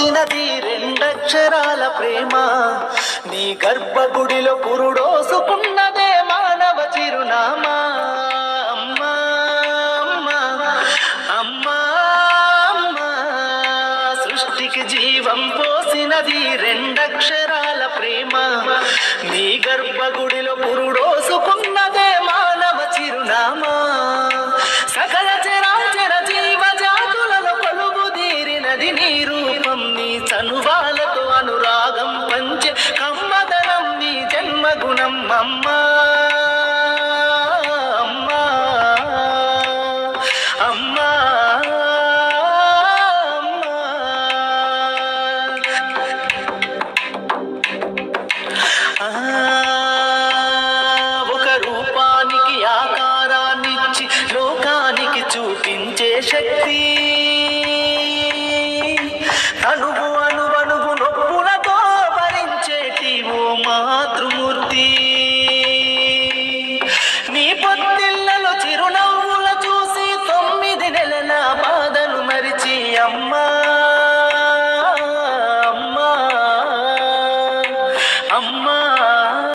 పోసినది రెండక్షరాల ప్రేమ. నీ గర్భగుడిలో పురుడోసుకున్నదే మానవ చిరునామా. అమ్మా అమ్మా అమ్మా అమ్మా, సృష్టికి జీవం పోసినది రెండక్షరాల ప్రేమ. నీ గర్భగుడిలో పురుడోసుకున్నదే మానవ చిరునామా. సకల చరాచర జీవ జాతులలో కొలువుదీరినది నీ రూపం. నీ చనువాలతో అనురాగం పంచే కమ్మదనం నీ జన్మగుణం. అమ్మా అమ్మా అమ్మా ఒక రూపానికి ఆకారాన్నిచ్చి లోకానికి చూపించే శక్తి. అణువు అణువణువు నొప్పులతో భరించేటి ఓ మాతృమూర్తి.